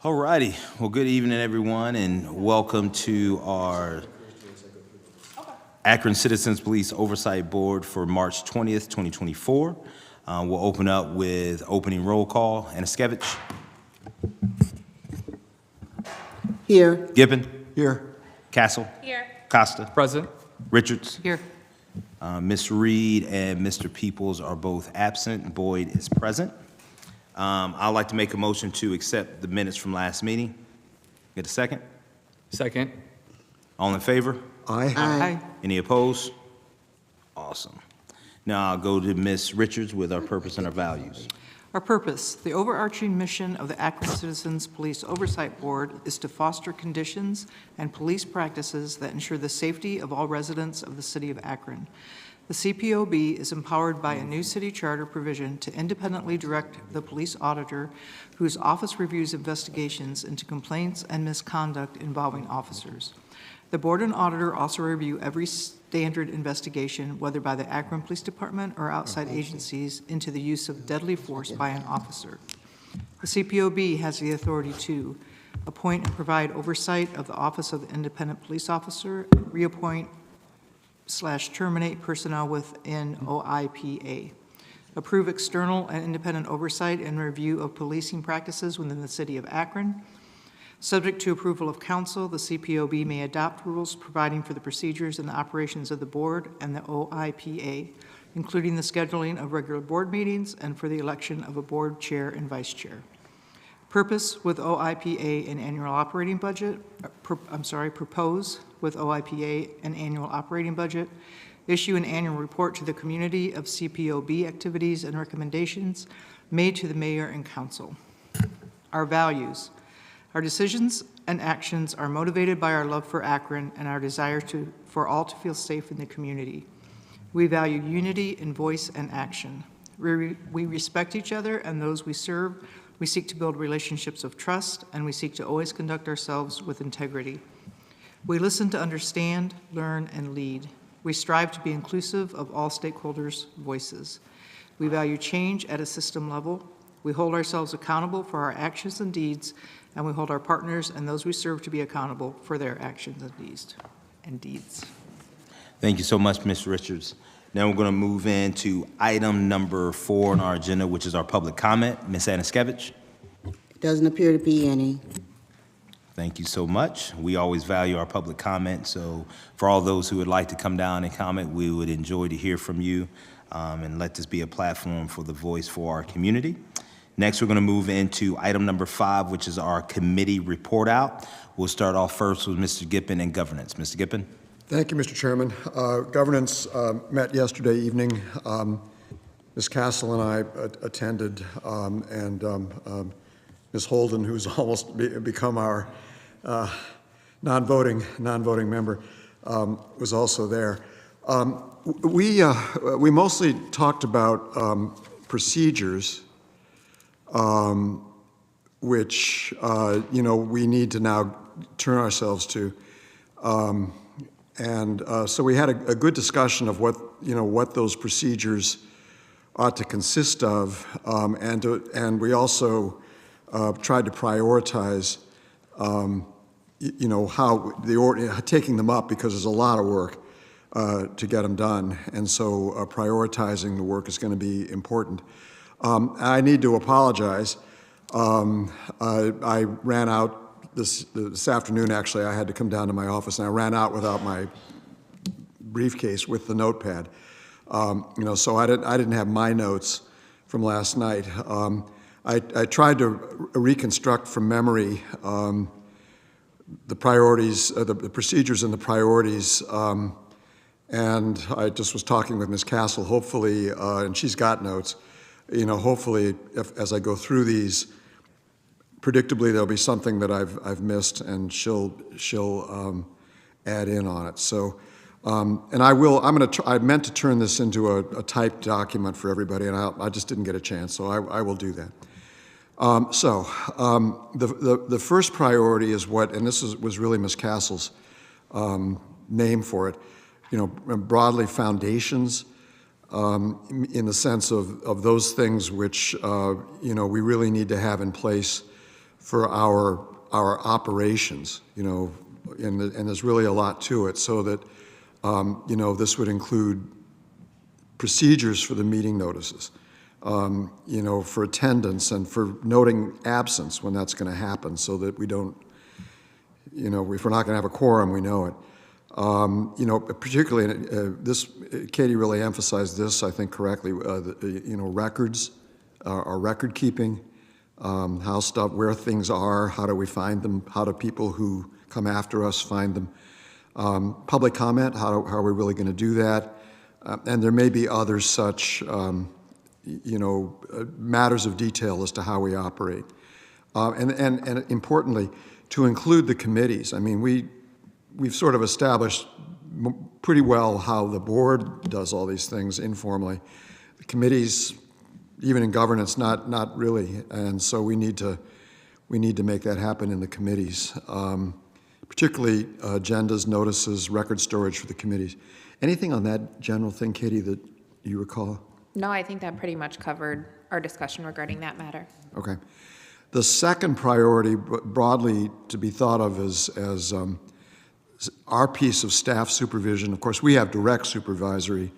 Alrighty, well, good evening, everyone, and welcome to our Akron Citizens Police Oversight Board for March 20th, 2024. We'll open up with opening roll call. Anaskevich. Here. Gibbon. Here. Castle. Here. Costa. Present. Richards. Here. Ms. Reed and Mr. Peoples are both absent. Boyd is present. I'd like to make a motion to accept the minutes from last meeting. Get a second? Second. All in favor? Aye. Aye. Any opposed? Awesome. Now I'll go to Ms. Richards with our purpose and our values. Our purpose, the overarching mission of the Akron Citizens Police Oversight Board is to foster conditions and police practices that ensure the safety of all residents of the city of Akron. The CPOB is empowered by a new city charter provision to independently direct the police auditor, whose office reviews investigations into complaints and misconduct involving officers. The board and auditor also review every standard investigation, whether by the Akron Police Department or outside agencies, into the use of deadly force by an officer. The CPOB has the authority to appoint and provide oversight of the Office of the Independent Police Officer, reappoint/terminate personnel within OIPA, approve external and independent oversight and review of policing practices within the city of Akron. Subject to approval of council, the CPOB may adopt rules providing for the procedures and the operations of the board and the OIPA, including the scheduling of regular board meetings and for the election of a board chair and vice chair. Purpose with OIPA an annual operating budget, propose with OIPA an annual operating budget, issue an annual report to the community of CPOB activities and recommendations made to the mayor and council. Our values. Our decisions and actions are motivated by our love for Akron and our desire for all to feel safe in the community. We value unity in voice and action. We respect each other and those we serve. We seek to build relationships of trust, and we seek to always conduct ourselves with integrity. We listen to understand, learn, and lead. We strive to be inclusive of all stakeholders' voices. We value change at a system level. We hold ourselves accountable for our actions and deeds, and we hold our partners and those we serve to be accountable for their actions and deeds. Thank you so much, Ms. Richards. Now we're going to move into item number 4 on our agenda, which is our public comment. Ms. Anaskevich. Doesn't appear to be any. Thank you so much. We always value our public comment, so for all those who would like to come down and comment, we would enjoy to hear from you, and let this be a platform for the voice for our community. Next, we're going to move into item number 5, which is our committee report out. We'll start off first with Mr. Gippin and governance. Mr. Gippin. Thank you, Mr. Chairman. Governance met yesterday evening. Ms. Castle and I attended, and Ms. Holden, who's almost become our non-voting member, was also there. We mostly talked about procedures, which we need to now turn ourselves to. So we had a good discussion of what those procedures ought to consist of, and we also tried to prioritize, how taking them up, because there's a lot of work to get them done, and so prioritizing the work is going to be important. I need to apologize. I ran out. This afternoon, actually, I had to come down to my office, and I ran out without my briefcase with the notepad. So I didn't have my notes from last night. I tried to reconstruct from memory the priorities, the procedures and the priorities, and I just was talking with Ms. Castle. Hopefully, and she's got notes. Hopefully, as I go through these, predictably, there'll be something that I've missed, and she'll add in on it. So, and I will. I meant to turn this into a typed document for everybody, and I just didn't get a chance. So I will do that. The first priority is and this was really Ms. Castle's name for it. Broadly foundations. In the sense of those things which we really need to have in place for our operations, you know, and there's really a lot to it, so that, you know, this would include procedures for the meeting notices, you know, for attendance and for noting absence when that's going to happen, so that we don't, you know, if we're not going to have a quorum, we know it. You know, particularly this, Katie really emphasized this, I think correctly, you know, records, our record keeping, how stuff, where things are, how do we find them, how do people who come after us find them. Public comment, how are we really going to do that? And there may be other such, you know, matters of detail as to how we operate. And importantly, to include the committees. I mean, we've sort of established pretty well how the board does all these things informally. The committees, even in governance, not really. And so we need to make that happen in the committees, particularly agendas, notices, record storage for the committees. Anything on that general thing, Katie, that you recall? No, I think that pretty much covered our discussion regarding that matter. Okay. The second priority, broadly to be thought of as our piece of staff supervision. Of course, we have direct supervisory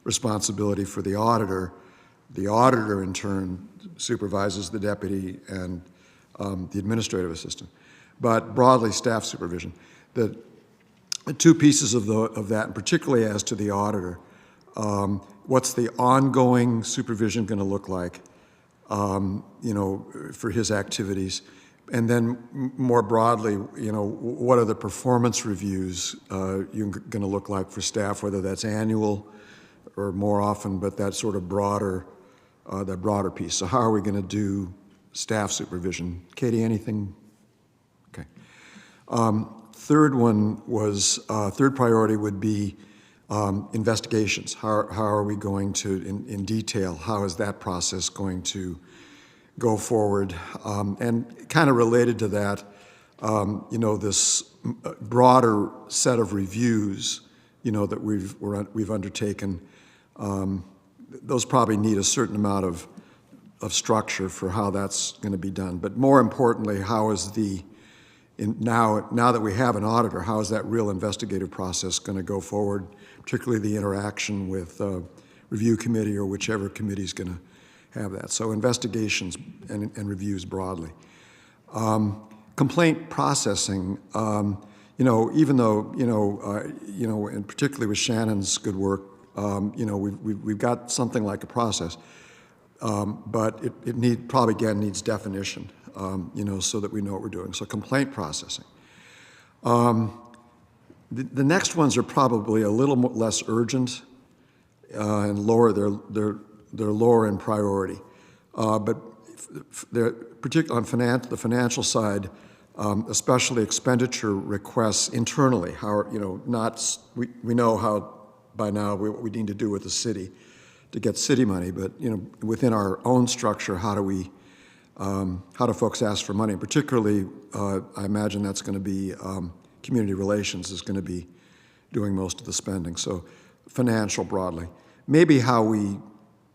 responsibility for the auditor. The auditor, in turn, supervises the deputy and the administrative assistant. But broadly, staff supervision. The two pieces of that, and particularly as to the auditor, what's the ongoing supervision going to look like, you know, for his activities? And then more broadly, you know, what are the performance reviews going to look like for staff, whether that's annual or more often, but that sort of broader piece. So how are we going to do staff supervision? Katie, anything? Okay. Third priority would be investigations. How are we going to, in detail, how is that process going to go forward? And kind of related to that, you know, this broader set of reviews, you know, that we've undertaken, those probably need a certain amount of structure for how that's going to be done. But more importantly, how is now that we have an auditor, how is that real investigative process going to go forward, particularly the interaction with review committee or whichever committee is going to have that. So investigations and reviews broadly. Complaint processing, you know, even though, you know, and particularly with Shannon's good work, you know, we've got something like a process, but it probably again needs definition, you know, so that we know what we're doing. So complaint processing. The next ones are probably a little less urgent and lower. They're lower in priority, but they're particularly on the financial side, especially expenditure requests internally. How, you know, we know how by now what we need to do with the city to get city money, but you know, within our own structure, how do folks ask for money? Particularly, I imagine that's going to be community relations is going to be doing most of the spending. So financial broadly, maybe how we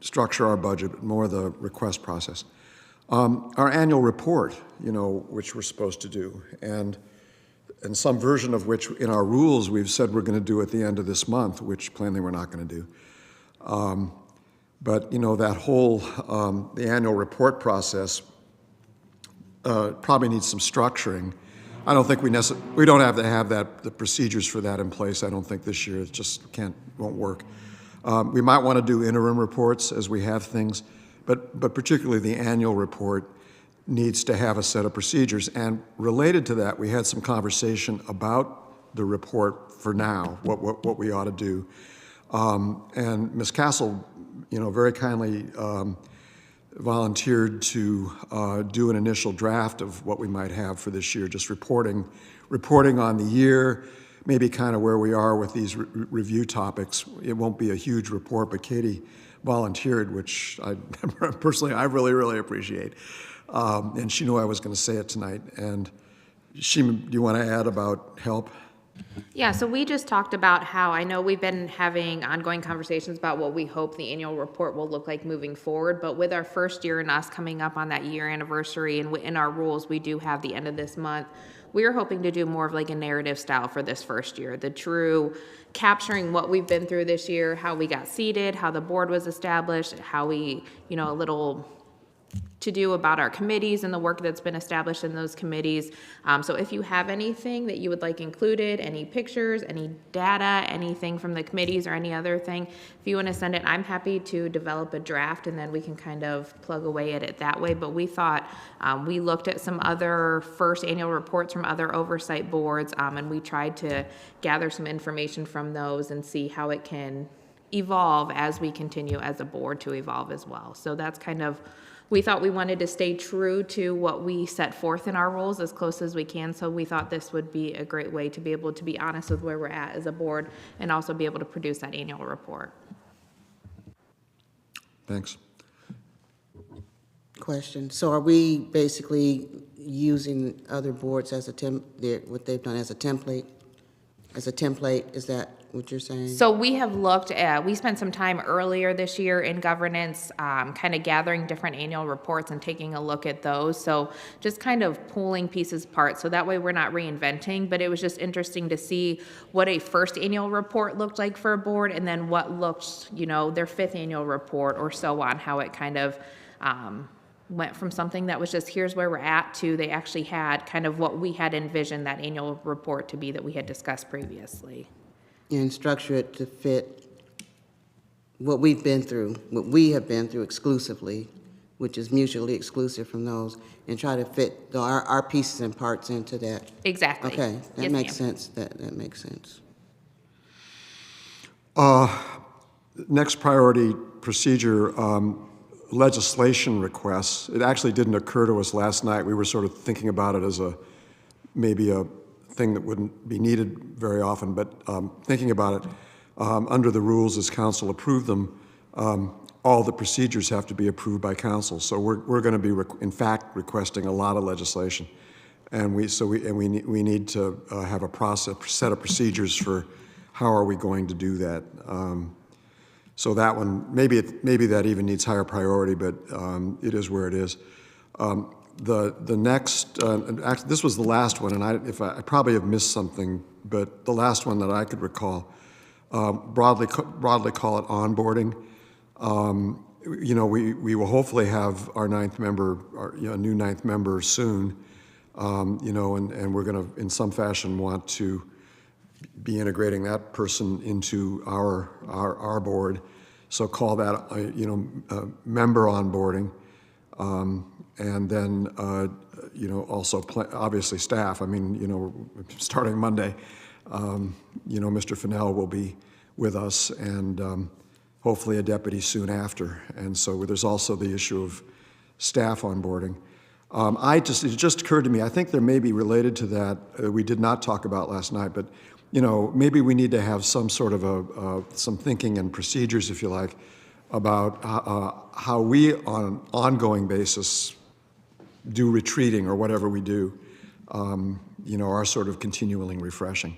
structure our budget, but more the request process. Our annual report, you know, which we're supposed to do, and some version of which in our rules we've said we're going to do at the end of this month, which plainly we're not going to do. But you know, that whole the annual report process probably needs some structuring. I don't think we don't have to have the procedures for that in place. I don't think this year. It just won't work. We might want to do interim reports as we have things, but particularly the annual report needs to have a set of procedures. And related to that, we had some conversation about the report for now, what we ought to do. And Ms. Castle, you know, very kindly volunteered to do an initial draft of what we might have for this year, just reporting on the year, maybe kind of where we are with these review topics. It won't be a huge report, but Katie volunteered, which I personally, I really, really appreciate. And she knew I was going to say it tonight. And do you want to add about help? Yeah, so we just talked about how, I know we've been having ongoing conversations about what we hope the annual report will look like moving forward, but with our first year and us coming up on that year anniversary, and in our rules, we do have the end of this month, we are hoping to do more of like a narrative style for this first year, the true capturing what we've been through this year, how we got seated, how the board was established, how we, a little to do about our committees and the work that's been established in those committees. So if you have anything that you would like included, any pictures, any data, anything from the committees or any other thing, if you want to send it, I'm happy to develop a draft and then we can kind of plug away at it that way. But we thought, we looked at some other first annual reports from other oversight boards, and we tried to gather some information from those and see how it can evolve as we continue as a board to evolve as well. So that's kind of, we thought we wanted to stay true to what we set forth in our roles as close as we can, so we thought this would be a great way to be able to be honest with where we're at as a board and also be able to produce that annual report. Thanks. Question. So are we basically using other boards as what they've done as a template? As a template, is that what you're saying? So we have looked at, we spent some time earlier this year in governance, kind of gathering different annual reports and taking a look at those. So just kind of pulling pieces apart. So that way we're not reinventing, but it was just interesting to see what a first annual report looked like for a board and then what looked, their fifth annual report or so on, how it kind of, went from something that was just here's where we're at to they actually had kind of what we had envisioned that annual report to be that we had discussed previously. And structure it to fit what we have been through exclusively, which is mutually exclusive from those, and try to fit our pieces and parts into that. Exactly. Okay, that Yes, makes ma'am. sense. That makes sense. Next priority procedure, legislation requests. It actually didn't occur to us last night. We were sort of thinking about it as maybe a thing that wouldn't be needed very often, but thinking about it, under the rules as council approved them, all the procedures have to be approved by council. So we're going to be, in fact, requesting a lot of legislation. And we need to have a set of procedures for how are we going to do that. So that one, maybe that even needs higher priority, but it is where it is. The next, actually, this was the last one, and I probably have missed something, but the last one that I could recall, broadly call it onboarding. We will hopefully have our ninth member, new ninth member soon, and we're going to, in some fashion, want to be integrating that person into our board. So call that, member onboarding. And then, also obviously staff. I mean, starting Monday, Mr. Fennell will be with us and hopefully a deputy soon after. And so there's also the issue of staff onboarding. It just occurred to me, I think there may be related to that, we did not talk about last night, but maybe we need to have some sort of some thinking and procedures, if you like, about how we, on an ongoing basis, do retreating or whatever we do, our sort of continuing refreshing.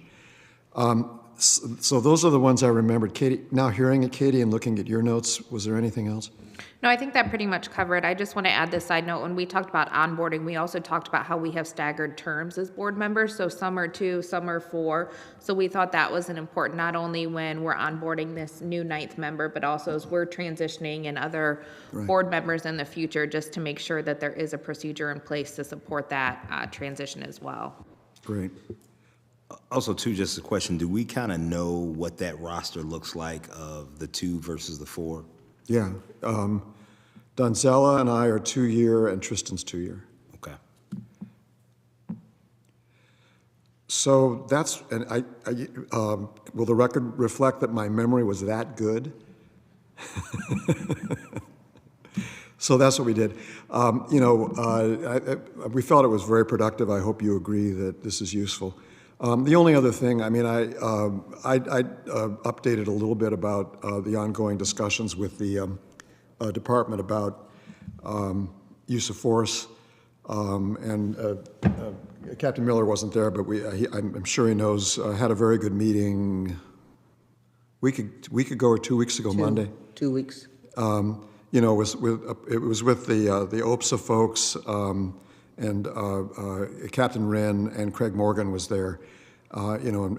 So those are the ones I remembered. Katie, now hearing it, Katie, and looking at your notes, was there anything else? No, I think that pretty much covered. I just want to add this side note. When we talked about onboarding, we also talked about how we have staggered terms as board members. So some are 2, some are 4. So we thought that was an important, not only when we're onboarding this new ninth member, but also as we're transitioning and other board members in the future, just to make sure that there is a procedure in place to support that transition as well. Great. Also, too, just a question, do we kind of know what that roster looks like of the 2 versus the 4? Yeah. Donzella and I are 2-year, and Tristan's 2-year. Okay. So that's, and will the record reflect that my memory was that good? So that's what we did. We felt it was very productive. I hope you agree that this is useful. The only other thing, I updated a little bit about the ongoing discussions with the department about use of force. Captain Miller wasn't there, but I'm sure he knows, had a very good meeting week ago or 2 weeks ago, Monday. 2 weeks. You know, it was with the OPSA folks, and Captain Wren and Craig Morgan was there. You know,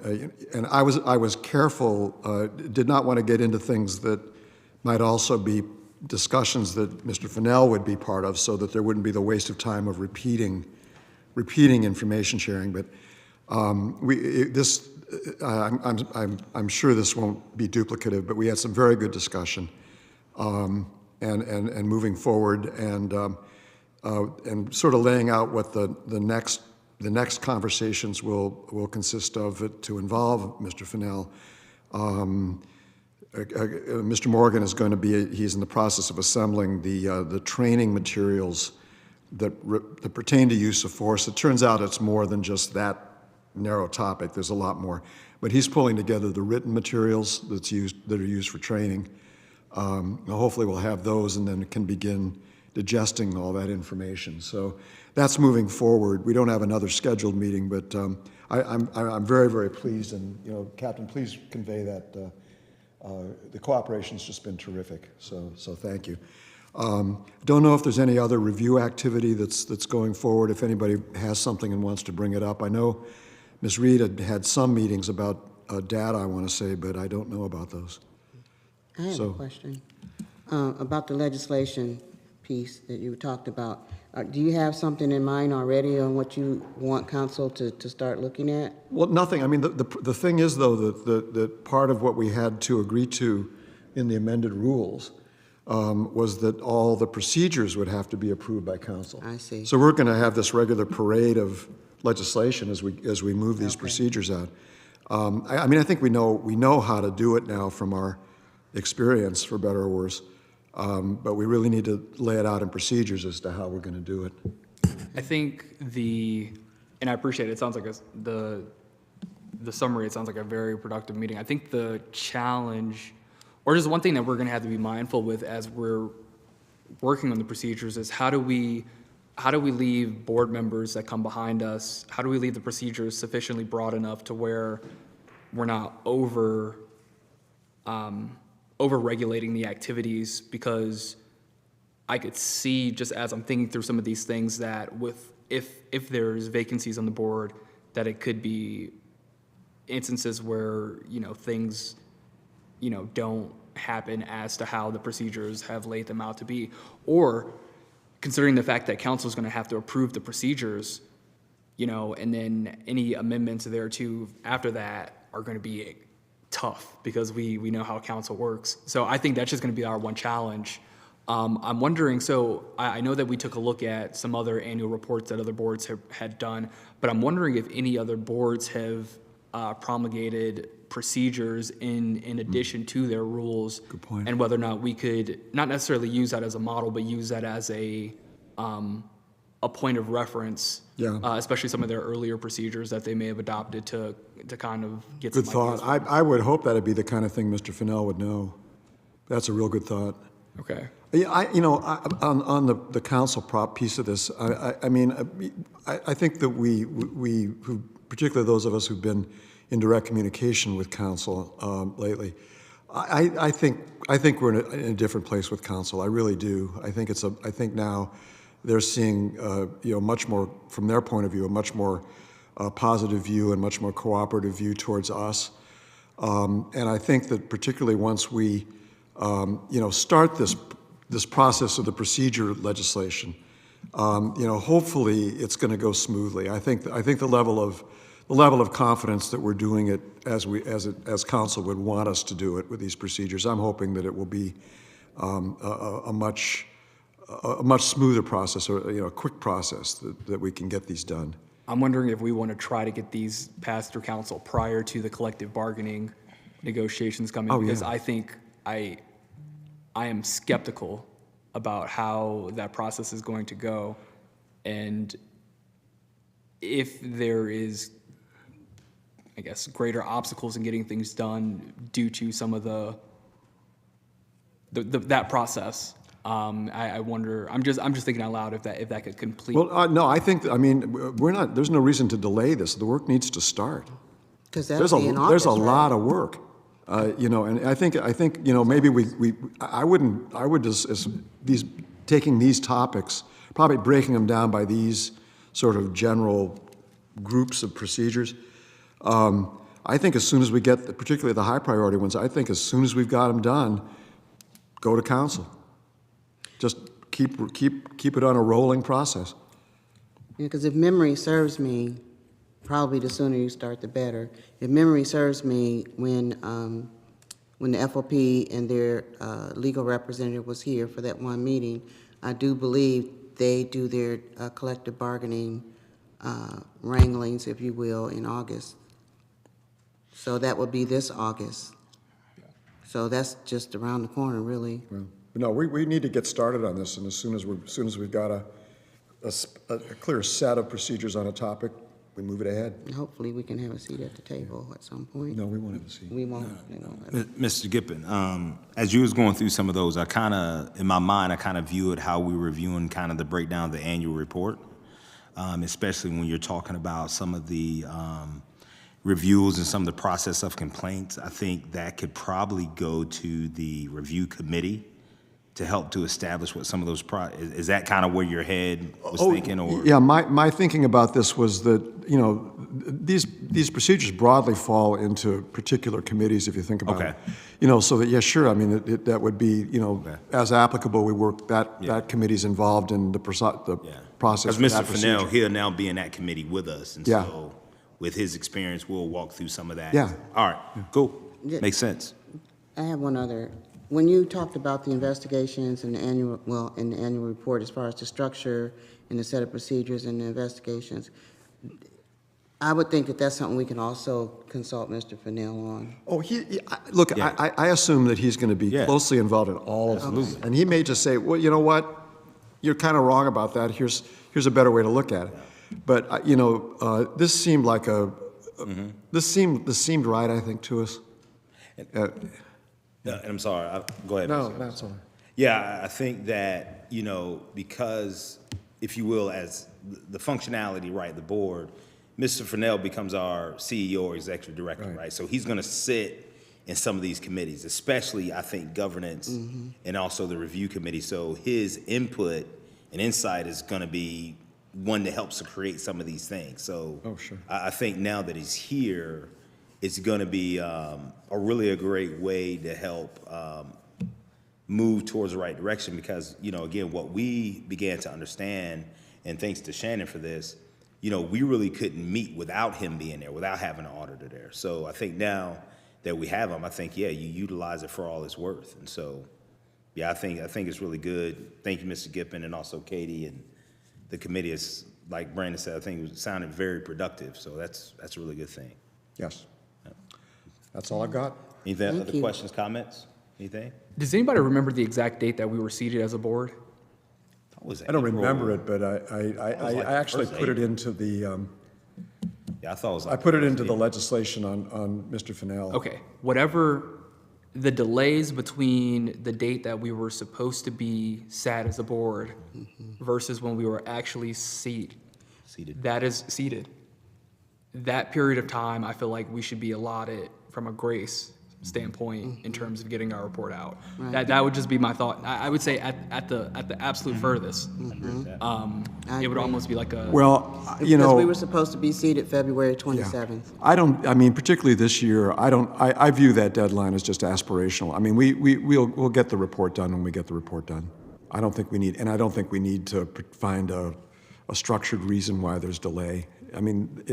and I was careful, did not want to get into things that might also be discussions that Mr. Fennell would be part of, so that there wouldn't be the waste of time of repeating information sharing. But I'm sure this won't be duplicative, but we had some very good discussion, and moving forward, and sort of laying out what the next conversations will consist of to involve Mr. Fennell. Mr. Morgan is going to he's in the process of assembling the training materials that pertain to use of force. It turns out it's more than just that narrow topic. There's a lot more. But he's pulling together the written materials that are used for training. Hopefully we'll have those, and then can begin digesting all that information. So that's moving forward. We don't have another scheduled meeting, but I'm very, very pleased. And, you know, Captain, please convey that the cooperation's just been terrific. So thank you. Don't know if there's any other review activity that's going forward, if anybody has something and wants to bring it up. I know Ms. Reed had some meetings about data, I want to say, but I don't know about those. I have a question about the legislation piece that you talked about. Do you have something in mind already on what you want council to start looking at? Well, nothing. I mean, the thing is, though, that part of what we had to agree to in the amended rules was that all the procedures would have to be approved by council. I see. So we're going to have this regular parade of legislation as we move these procedures out. I mean, I think we know how to do it now from our experience, for better or worse. But we really need to lay it out in procedures as to how we're going to do it. I think and I appreciate it, it sounds like the summary, it sounds like a very productive meeting. I think the challenge, or just one thing that we're going to have to be mindful with as we're working on the procedures, is how do we leave board members that come behind us, how do we leave the procedures sufficiently broad enough to where we're not over-regulating the activities, because I could see, just as I'm thinking through some of these things, that if there's vacancies on the board, that it could be instances where, you know, things, you know, don't happen as to how the procedures have laid them out to be. Or considering the fact that council is going to have to approve the procedures, you know, and then any amendments there too after that are going to be tough, because we know how council works. So I think that's just going to be our one challenge. I'm wondering, so I know that we took a look at some other annual reports that other boards had done, but I'm wondering if any other boards have promulgated procedures in addition to their rules. Good point. And whether or not we could not necessarily use that as a model, but use that as a point of reference. Yeah. Especially some of their earlier procedures that they may have adopted to kind of get Good some thought. ideas. I would hope that'd be the kind of thing Mr. Fennell would know. That's a real good thought. Okay. Yeah, on the council prop piece of this, I mean, I think that we particularly those of us who've been in direct communication with council lately, I think we're in a different place with council. I really do. I think now they're seeing, much more, from their point of view, a much more positive view and much more cooperative view towards us. And I think that particularly once we, start this process of the procedure legislation, hopefully it's going to go smoothly. I think the level of confidence that we're doing it as council would want us to do it with these procedures, I'm hoping that it will be a much smoother process, or a quick process that we can get these done. I'm wondering if we want to try to get these passed through council prior to the collective bargaining negotiations coming, because I think I am skeptical about how that process is going to go, and if there is, I guess, greater obstacles in getting things done due to some of that process. I wonder, I'm just thinking out loud if that could complete. Well, no, I think, I mean, there's no reason to delay this. The work needs to start. Because There's that'll be in there's August, a right? lot of work, you know, and I think, you know, maybe I would just, as these, taking these topics, probably breaking them down by these sort of general groups of procedures. I think as soon as we get, particularly the high priority ones, I think as soon as we've got them done, go to council. Just keep it on a rolling process. Because if memory serves me, probably the sooner you start, the better. If memory serves me, when the FOP and their legal representative was here for that one meeting, I do believe they do their collective bargaining wranglings, if you will, in August. So that would be this August. So that's just around the corner, really. No, we need to get started on this, and as soon as we've got a clear set of procedures on a topic, we move it ahead. And hopefully, we can have a seat at the table at some point. No, we won't have a seat. We won't. We won't. Mr. Gippen, as you was going through some of those, I kind of, in my mind, I kind of view it how we were reviewing kind of the breakdown of the annual report, especially when you're talking about some of the reviews and some of the process of complaints. I think that could probably go to the review committee to help to establish what some of those, is that kind of where your head was thinking, or? Yeah, my thinking about this was that, you know, these procedures broadly fall into particular committees, if you think about it. You know, so that, yeah, sure, I mean, that would be, you know, as applicable, we work, that committee's involved in the process Because for that Mr. procedure. Fennell, he'll now be in that committee with us, and Yeah. so with his experience, we'll walk through some of that. Yeah. All right, cool, Yeah. makes sense. I have one other. When you talked about the investigations and the annual, in the annual report, as far as the structure and the set of procedures and the investigations, I would think that that's something we can also consult Mr. Fennell on. Oh, look, Yeah. I assume that he's going to be Yeah. closely involved in all of them. And he may just say, well, you know what, you're kind of wrong about that, here's a better way to look at it. But, you know, this seemed like this seemed right, I think, to us. And I'm sorry, go ahead. No, Mr. that's all right. Yeah, I think that, you know, because, if you will, as the functionality, right, the board, Mr. Fennell becomes our CEO or executive director, right? So he's gonna sit in some of these committees, especially, I think, governance and also the review committee. So his input and insight is gonna be one that helps to create some of these things. So Oh, sure. I think now that he's here, it's going to be a great way to help move towards the right direction, because, you know, again, what we began to understand, and thanks to Shannon for this, you know, we really couldn't meet without him being there, without having an auditor there. So I think now that we have him, I think, yeah, you utilize it for all it's worth. And so, yeah, I think it's really good. Thank you, Mr. Gippen, and also Katie, and the committee is, like Brandon said, I think it sounded very productive. So that's a really good thing. Yes. That's all I've got. Anything, Thank other you. questions, comments, anything? Does anybody remember the exact date that we were seated as a board? I don't remember it, but I actually first put it into the, Yeah, I thought it was I like. put it into the legislation on Mr. Fennell. Okay, whatever the delays between the date that we were supposed to be sat as a board versus when we were actually Seated. that is seated. That period of time, I feel like we should be allotted from a grace standpoint in terms of getting our report out. That would just be my thought. I would say at the absolute furthest, it would agree. almost be like a. Well, you Because we know, were supposed to be seated February 27th. I mean, particularly this year, I view that deadline as just aspirational. I mean, we'll get the report done when we get the report done. I don't think we need to find a structured reason why there's delay. I mean,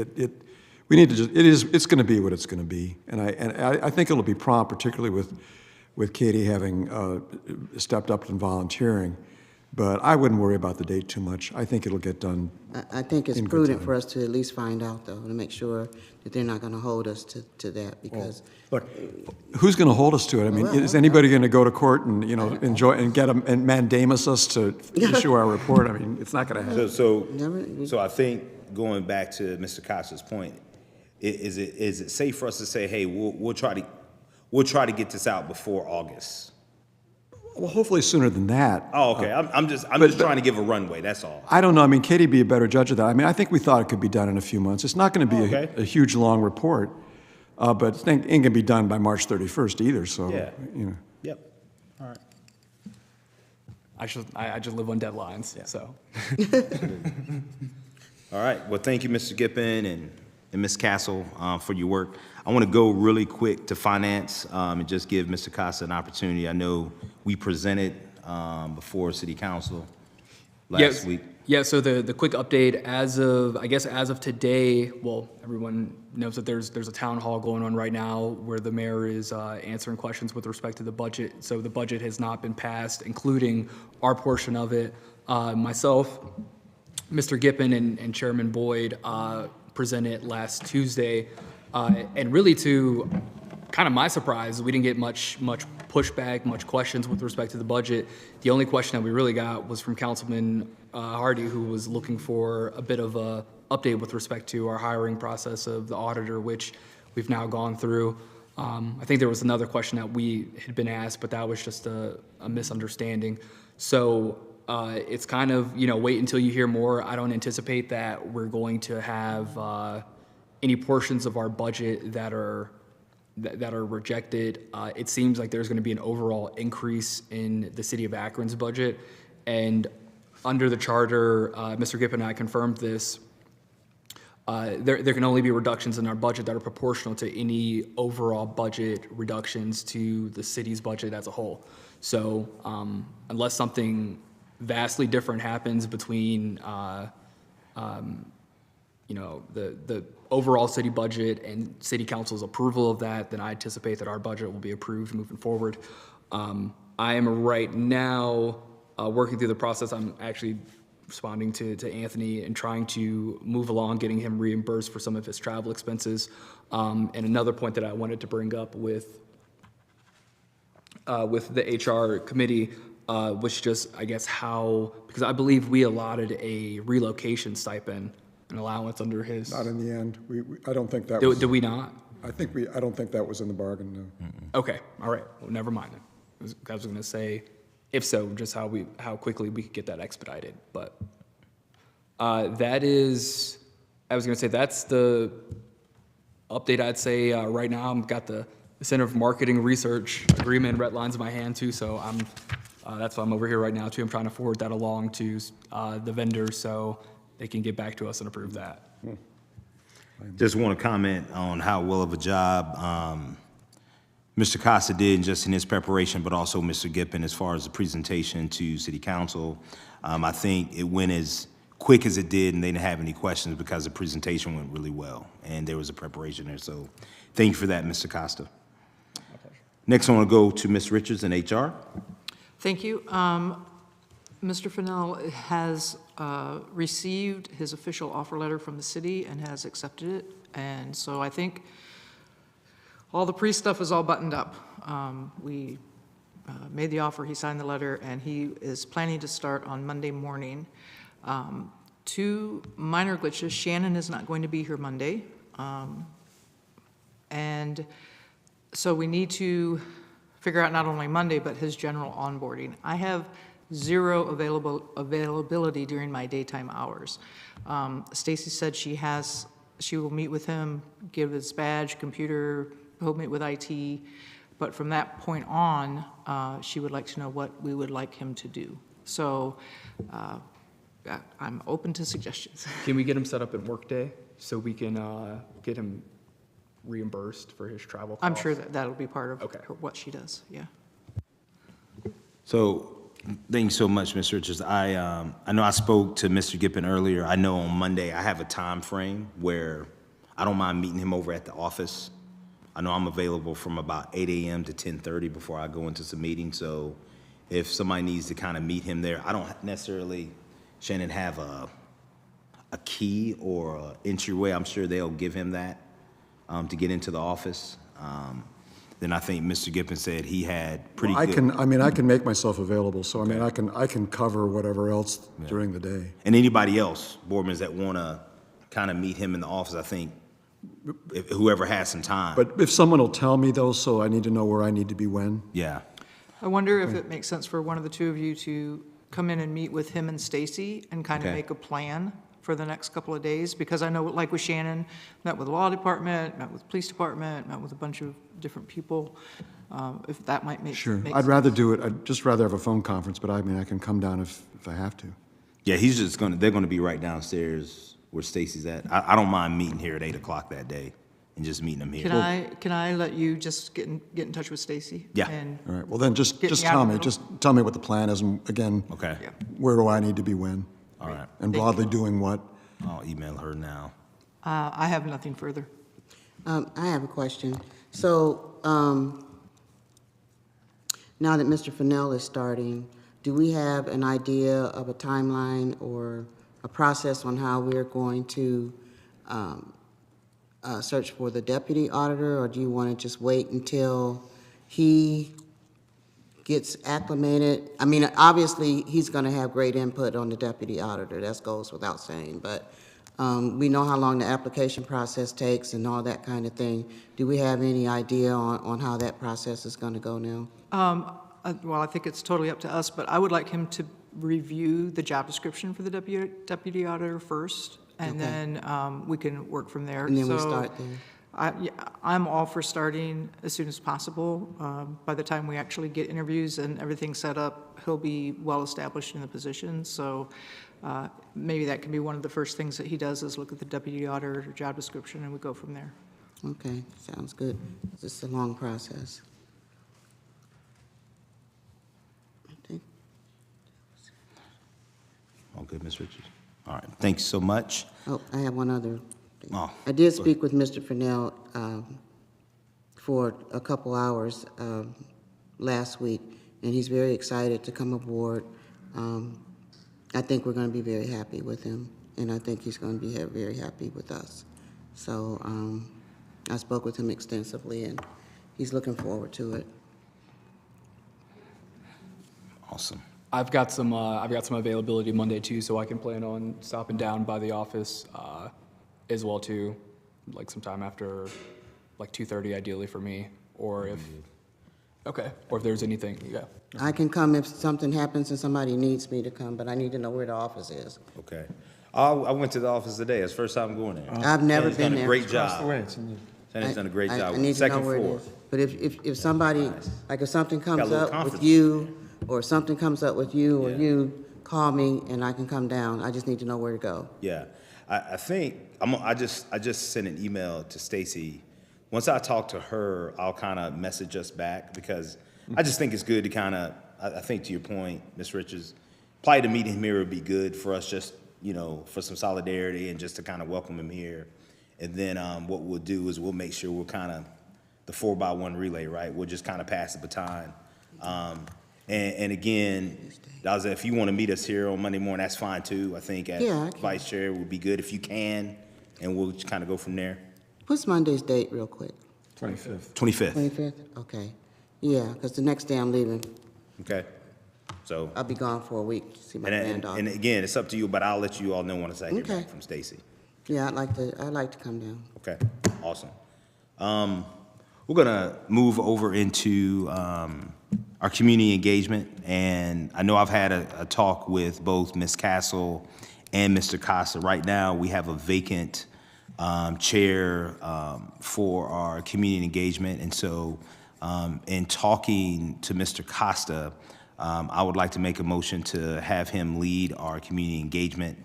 we need to just, it's going to be what it's going to be. And I think it'll be prompt, particularly with Katie having stepped up and volunteering. But I wouldn't worry about the date too much. I think it'll get done. I think it's In good prudent time. for us to at least find out, though, to make sure that they're not going to hold us to that, because Look, who's going to hold us to it? I mean, is anybody going to go to court and, you know, enjoy and get them and mandamus us to issue our report? I mean, it's not going to happen. So I think, going back to Mr. Cox's point, is it safe for us to say, hey, we'll try to get this out before August? Well, hopefully sooner than that. Oh, okay. I'm just trying to give a runway, that's all. I don't know. I mean, Katie be a better judge of that. I mean, I think we thought it could be done in a few months. It's not going to be Okay. a huge, long report, but it ain't going to be done by March 31st either, so, Yeah. you know. Yep. All right. I just live on deadlines, so. All right. Well, thank you, Mr. Gippen and Ms. Castle, for your work. I want to go really quick to finance and just give Mr. Costa an opportunity. I know we presented before City Council last week. Yeah, so the quick update, as of today, well, everyone knows that there's a town hall going on right now where the mayor is answering questions with respect to the budget. So the budget has not been passed, including our portion of it. Myself, Mr. Gippen, and Chairman Boyd presented last Tuesday. And really, to kind of my surprise, we didn't get much pushback, much questions with respect to the budget. The only question that we really got was from Councilman Hardy, who was looking for a bit of a update with respect to our hiring process of the auditor, which we've now gone through. I think there was another question that we had been asked, but that was just a misunderstanding. So it's kind of, wait until you hear more. I don't anticipate that we're going to have any portions of our budget that are rejected. It seems like there's going to be an overall increase in the city of Akron's budget. And under the charter, Mr. Gippen and I confirmed this, there can only be reductions in our budget that are proportional to any overall budget reductions to the city's budget as a whole. So unless something vastly different happens between the overall city budget and city council's approval of that, then I anticipate that our budget will be approved moving forward. I am right now working through the process. I'm actually responding to Anthony and trying to move along, getting him reimbursed for some of his travel expenses. And another point that I wanted to bring up with the HR committee was just, I guess, because I believe we allotted a relocation stipend, an allowance under his. Not in the end. I don't think that was. Did we not? I don't think that was in the bargain, no. Okay, all right, well, never mind then. I was gonna say, if so, just how quickly we could get that expedited, but that is, I was gonna say, that's the update I'd say right now. I've got the Center for Marketing Research agreement, red lines in my hand too, so that's why I'm over here right now too. I'm trying to forward that along to the vendors so they can get back to us and approve that. Just want to comment on how well of a job Mr. Costa did just in his preparation, but also Mr. Gippen as far as the presentation to City Council. I think it went as quick as it did and they didn't have any questions because the presentation went really well and there was a preparation there. So thank you for that, Mr. Costa. Next, I want to go to Ms. Richards in HR. Thank you. Mr. Fennell has received his official offer letter from the city and has accepted it. And so I think all the pre-stuff is all buttoned up. We made the offer, he signed the letter, and he is planning to start on Monday morning. Two minor glitches. Shannon is not going to be here Monday. And so we need to figure out not only Monday, but his general onboarding. I have zero availability during my daytime hours. Stacy said she will meet with him, give his badge, computer, he'll meet with IT, but from that point on, she would like to know what we would like him to do. So I'm open to suggestions. Can we get him set up at Workday so we can get him reimbursed for his travel costs? I'm sure that'll be part of Okay. what she does, yeah. So thank you so much, Ms. Richards. I know I spoke to Mr. Gippen earlier. I know on Monday I have a time frame where I don't mind meeting him over at the office. I know I'm available from about 8 a.m. to 10:30 before I go into some meetings. So if somebody needs to kind of meet him there, I don't necessarily, Shannon, have a key or an entryway. I'm sure they'll give him that to get into the office. Then I think Mr. Gippen said he had pretty good. I can make myself available, so I can cover whatever else during the day. And anybody else, board members that want to kind of meet him in the office, I think whoever has some time. But if someone will tell me though, so I need to know where I need to be when. Yeah. I wonder if it makes sense for one of the two of you to come in and meet with him and Stacy and kind of Okay. make a plan for the next couple of days, because I know, like with Shannon, met with the law department, met with the police department, met with a bunch of different people, if that might make Sure. make I'd sense. rather do it, I'd just rather have a phone conference, but I mean, I can come down if I have to. Yeah, they're gonna be right downstairs where Stacy's at. I don't mind meeting here at 8 o'clock that day and just meeting them here. Can I let you just get in touch with Stacy? Yeah. And All right, well then, just Get me out tell of the me, middle. just tell me what the plan is, and again, Okay, Yeah. where do I need to be when? all right. And broadly doing what? I'll email her now. I have nothing further. I have a question. So, now that Mr. Fennell is starting, do we have an idea of a timeline or a process on how we're going to search for the deputy auditor, or do you want to just wait until he gets acclimated? I mean, obviously, he's going to have great input on the deputy auditor, that goes without saying, but we know how long the application process takes and all that kind of thing. Do we have any idea on how that process is going to go now? Well, I think it's totally up to us, but I would like him to review the job description for the deputy auditor first, and Okay. then we can work from there. And then we So, start there. Yeah, I'm all for starting as soon as possible. By the time we actually get interviews and everything set up, he'll be well-established in the position. So maybe that can be one of the first things that he does, is look at the deputy auditor job description, and we go from there. Okay, sounds good. It's a long process. Okay. All good, Ms. Richards? All right, thanks so much. Oh, I have one other thing. Oh, I did speak with Mr. Fennell for a couple hours last week, and he's very excited to come aboard. I think we're going to be very happy with him, and I think he's going to be very happy with us. So I spoke with him extensively, and he's looking forward to it. Awesome. I've got some availability Monday too, so I can plan on stopping down by the office as well too, like sometime after like 2:30 ideally for me, or if there's anything, yeah. I can come if something happens and somebody needs me to come, but I need to know where the office is. Okay. I went to the office today. It's the first time going there. I've never Shannon's been done a there. great Across job. Shannon's done a great I job. need to know Second where it floor. is. But if somebody, like if something Got a comes little up with conference you, or something comes up with you, or Yeah. you call me and I can come down, I just need to know where to go. Yeah, I think I just sent an email to Stacy. Once I talk to her, I'll kind of message us back, because I just think it's good to kind of, I think to your point, Ms. Richards, probably the meeting here would be good for us, just, for some solidarity and just to kind of welcome him here. And then what we'll do is we'll make sure we're kind of the 4x1 relay, right? We'll just kind of pass the baton. And again, Daza, if you want to meet us here on Monday morning, that's fine too. I think as Yeah, I can. vice chair would be good if you can, and we'll just kind of go from there. What's Monday's date, real quick? 25th. 25th, 25th? Okay. Yeah, because the next day I'm leaving. okay? So, I'll be gone for a week to see my and granddaughter. again, it's up to you, but I'll let you all know once I hear Okay. back from Stacy. Yeah, I'd like to come down. Okay, awesome. We're gonna move over into our community engagement, and I know I've had a talk with both Ms. Castle and Mr. Costa. Right now, we have a vacant chair for our community engagement, and so in talking to Mr. Costa, I would like to make a motion to have him lead our community engagement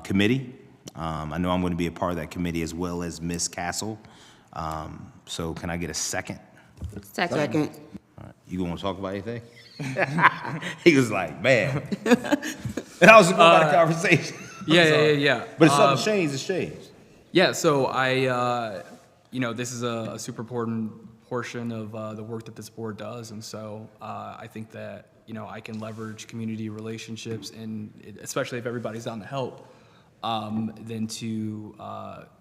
committee. I know I'm going to be a part of that committee, as well as Ms. Castle. So can I get a second? Second. Second, All right. You going to talk about anything? He was like, man. And I was going about the conversation. Yeah. But if something changed, it's changed. Yeah, so this is a super important portion of the work that this board does, and so I think that, I can leverage community relationships, and especially if everybody's down to help, then to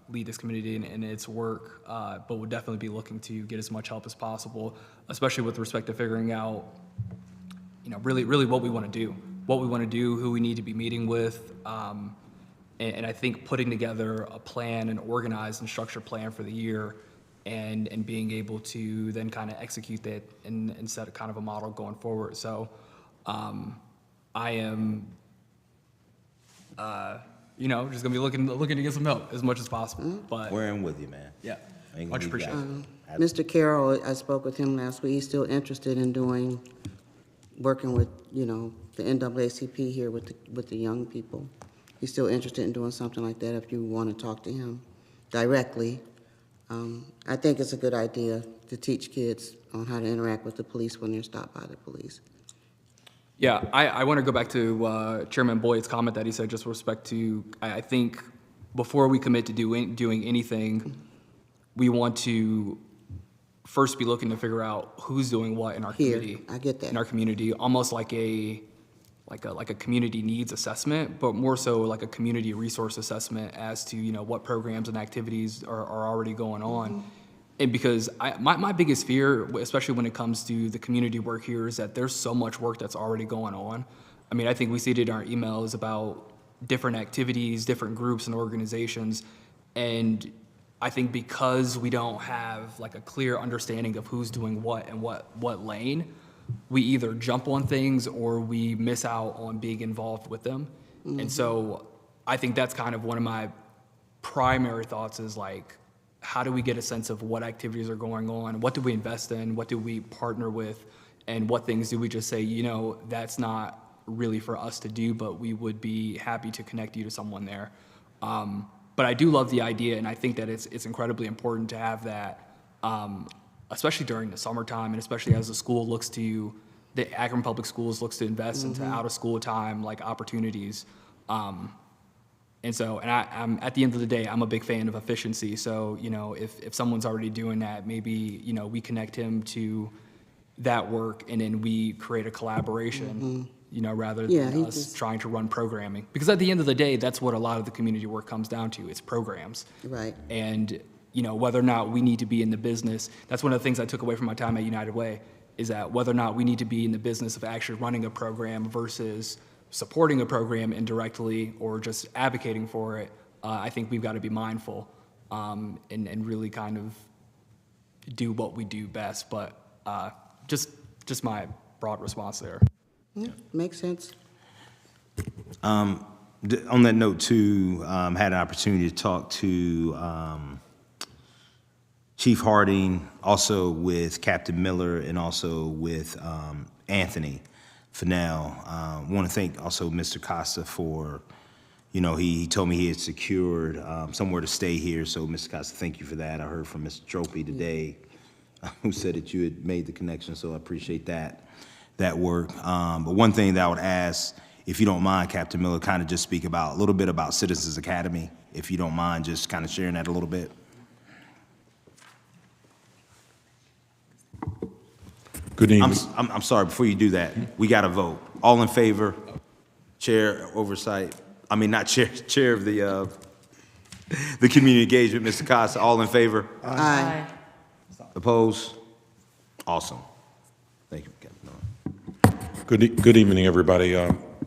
lead this community in its work, but would definitely be looking to get as much help as possible, especially with respect to figuring out, really what we want to do, who we need to be meeting with, and I think putting together a plan, an organized and structured plan for the year and being able to then kind of execute that and set a kind of a model going forward. So I am, just gonna be looking to get some help as much as possible. But We're in with you, man. yeah, Ain't gonna much leave appreciated. that. Mr. Carroll, I spoke with him last week. He's still interested in working with, the NAACP here with the young people. He's still interested in doing something like that if you want to talk to him directly. I think it's a good idea to teach kids on how to interact with the police when they're stopped by the police. Yeah, I want to go back to Chairman Boyd's comment that he said just with respect to, I think before we commit to doing anything, we want to first be looking to figure out who's doing what in our Here, community. I get that. In our community, almost like a community needs assessment, but more so like a community resource assessment as to, what programs and activities are already going on. And because my biggest fear, especially when it comes to the community work here, is that there's so much work that's already going on. I mean, I think we see it in our emails about different activities, different groups and organizations. And I think because we don't have like a clear understanding of who's doing what and what lane, we either jump on things or we miss out on being involved with them. And so I think that's kind of one of my primary thoughts is like, how do we get a sense of what activities are going on? What do we invest in? What do we partner with? And what things do we just say, that's not really for us to do, but we would be happy to connect you to someone there. But I do love the idea, and I think that it's incredibly important to have that, especially during the summertime, and especially as the Akron Public Schools looks to invest into out-of-school time, like opportunities. And I'm at the end of the day, I'm a big fan of efficiency. So, if someone's already doing that, maybe, we connect him to that work and then we create a collaboration, rather than us trying to run programming. Because at the end of the day, that's what a lot of the community work comes down to. It's programs. Right. And, whether or not we need to be in the business, that's one of the things I took away from my time at United Way, is that whether or not we need to be in the business of actually running a program versus supporting a program indirectly or just advocating for it, I think we've got to be mindful and really kind of do what we do best. But just my broad response there. Yeah, makes sense. On that note, too, had an opportunity to talk to Chief Harding, also with Captain Miller, and also with Anthony Fennell. Want to thank also Mr. Costa for, he told me he had secured somewhere to stay here. So, Mr. Costa, thank you for that. I heard from Mr. Tropey today, who said that you had made the connection. So I appreciate that work. But one thing that I would ask, if you don't mind, Captain Miller, kind of just speak a little bit about Citizens Academy, if you don't mind just kind of sharing that a little bit. Good evening. I'm sorry, before you do that, we got to vote. All in favor? Chair Oversight, not chair of the community engagement, Mr. Costa, all in favor? Aye. Opposed? Awesome. Thank you, Captain Miller. Good evening, everybody.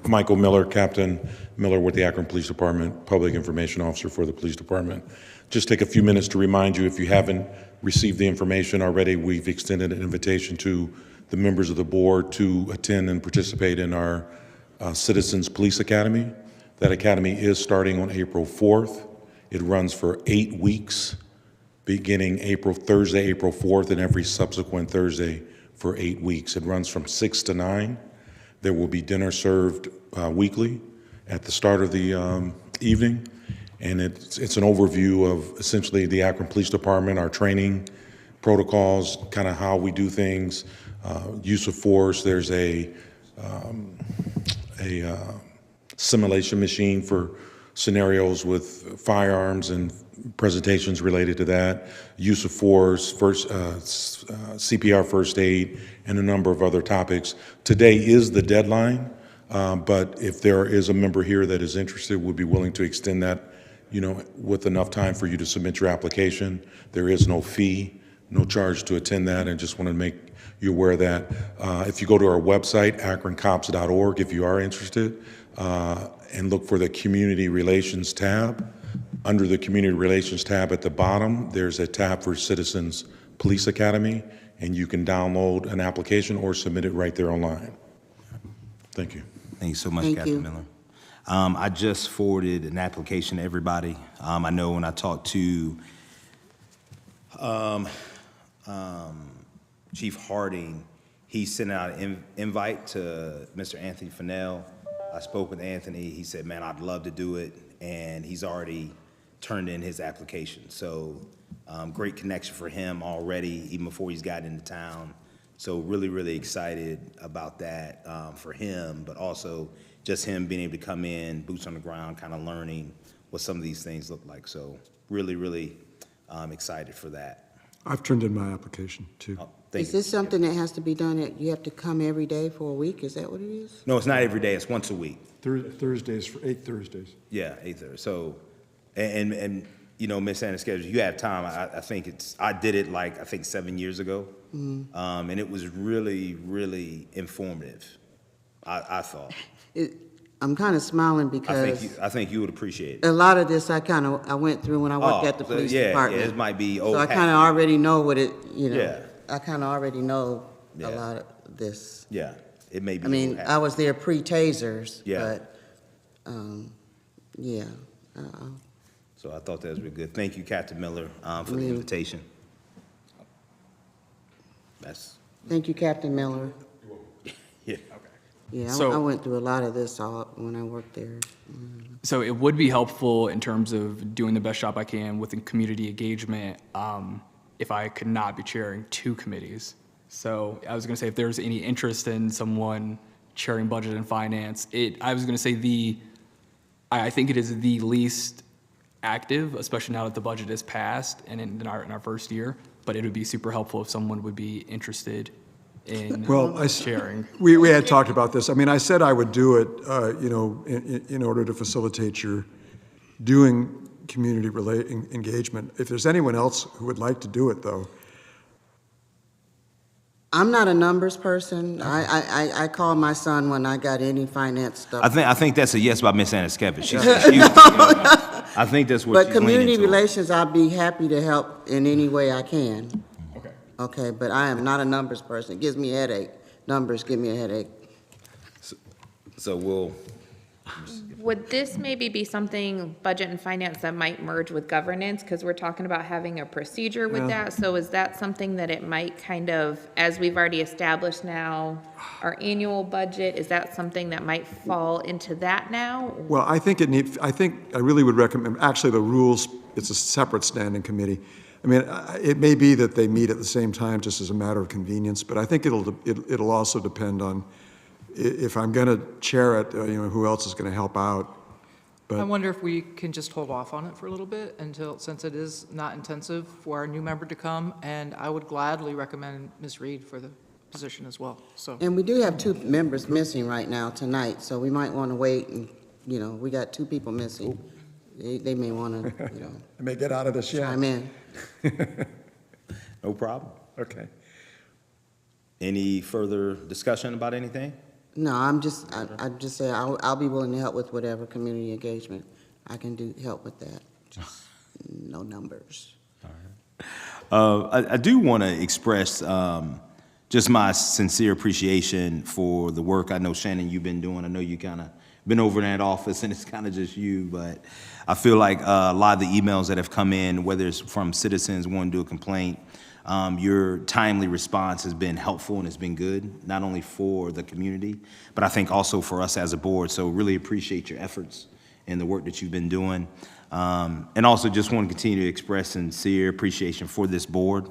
Michael Miller, Captain Miller with the Akron Police Department, Public Information Officer for the Police Department. Just take a few minutes to remind you, if you haven't received the information already, we've extended an invitation to the members of the board to attend and participate in our Citizens Police Academy. That academy is starting on April 4th. It runs for 8 weeks, beginning Thursday, April 4th, and every subsequent Thursday for 8 weeks. It runs from 6 to 9. There will be dinner served weekly at the start of the evening. And it's an overview of essentially the Akron Police Department, our training protocols, kind of how we do things, use of force. There's a simulation machine for scenarios with firearms and presentations related to that, use of force, CPR first aid, and a number of other topics. Today is the deadline, but if there is a member here that is interested, we'd be willing to extend that, with enough time for you to submit your application. There is no fee, no charge to attend that, and just want to make you aware of that. If you go to our website, akroncops.org, if you are interested, and look for the Community Relations tab, Under the Community Relations tab at the bottom, there's a tab for Citizens Police Academy, and you can download an application or submit it right there online. Thank you. Thank you so much, Thank Captain you. Miller. I just forwarded an application to everybody. I know when I talked to Chief Harding, he sent out an invite to Mr. Anthony Fennell. I spoke with Anthony. He said, man, I'd love to do it, and he's already turned in his application. So great connection for him already, even before he's gotten into town. So really, really excited about that for him, but also just him being able to come in, boots on the ground, kind of learning what some of these things look like. So really, really excited for that. I've turned in my application, too. Oh, thank Is you. this something that has to be done, you have to come every day for a week? Is that what it is? No, it's not every day. It's once a week. Thursdays, for 8 Thursdays. Yeah, 8:30. So, and you know, Miss Anastasia, you have time. I think I did it like, I think 7 years ago. And it was really, really informative, I thought. I'm kind of smiling because I think you would appreciate it. a lot of this I went through when I worked at the so police yeah, department. Yeah, it might be old So I hat. kind of already know what it, Yeah. I kind of already know Yeah. a lot of this. Yeah, it may be I mean, old hat. I was there pre-tasers, Yeah. but, yeah. So I thought that was really good. Thank you, Captain Miller, for the invitation. That's, Thank you, Captain Miller. yeah. Yeah, So- I went through a lot of this when I worked there. So it would be helpful in terms of doing the best job I can within community engagement if I could not be chairing 2 committees. So I was going to say if there's any interest in someone chairing budget and finance, I was going to say I think it is the least active, especially now that the budget is passed and in our first year. But it would be super helpful if someone would be interested in Well, sharing. we had talked about this. I mean, I said I would do it, in order to facilitate your doing community engagement. If there's anyone else who would like to do it, though, I'm not a numbers person. I call my son when I got any finance stuff. I think that's a yes by Miss Anaskevich. I think that's what But she's leaning community toward. relations, I'll be happy to help in any way I can. Okay. Okay, but I am not a numbers person. It gives me a headache. Numbers give me a headache. So we'll, Would this maybe be something, budget and finance, that might merge with governance? Because we're talking about having a procedure with that. So is that something that it might kind of, as we've already established now, our annual budget, is that something that might fall into that now? well, I think I really would recommend, actually, the rules, it's a separate standing committee. I mean, it may be that they meet at the same time just as a matter of convenience, but I think it'll also depend on, if I'm going to chair it, who else is going to help out. I wonder if we can just hold off on it for a little bit since it is not intensive for our new member to come, and I would gladly recommend Ms. Reed for the position as well, so. And we do have 2 members missing right now tonight, so we might want to wait and, we got 2 people missing. They may want to, I may get out of this, chime in. no problem. Okay. Any further discussion about anything? No, I'm just saying, I'll be willing to help with whatever community engagement I can help with that. Just no numbers. I do want to express just my sincere appreciation for the work I know, Shannon, you've been doing. I know you kind of been over in that office, and it's kind of just you, but I feel like a lot of the emails that have come in, whether it's from citizens wanting to do a complaint, your timely response has been helpful and it's been good, not only for the community, but I think also for us as a board. So really appreciate your efforts and the work that you've been doing. And also just want to continue to express sincere appreciation for this board.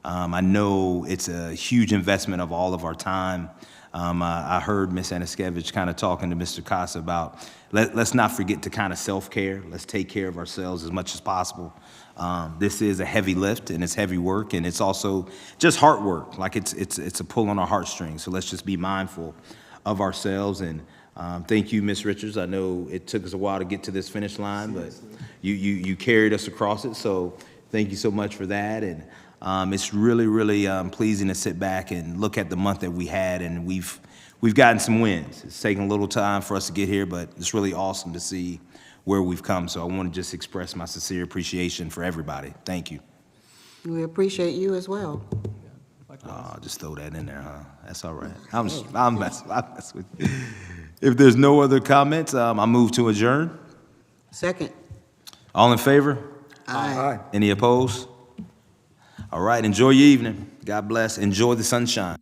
I know it's a huge investment of all of our time. I heard Ms. Anaskevich kind of talking to Mr. Casa about let's not forget to kind of self-care. Let's take care of ourselves as much as possible. This is a heavy lift and it's heavy work, and it's also just heart work. Like it's a pull on our heartstrings. So let's just be mindful of ourselves. And thank you, Ms. Richards. I know it took us a while to get to this finish line, but you carried us across it. So thank you so much for that. And it's really, really pleasing to sit back and look at the month that we had, and we've gotten some wins. It's taken a little time for us to get here, but it's really awesome to see where we've come. So I want to just express my sincere appreciation for everybody. Thank you. We appreciate you as well. I'll just throw that in there, huh? That's all right. I'm mess with you. If there's no other comments, I move to adjourn. Second. All in favor? Aye. Any opposed? All right, enjoy your evening. God bless. Enjoy the sunshine.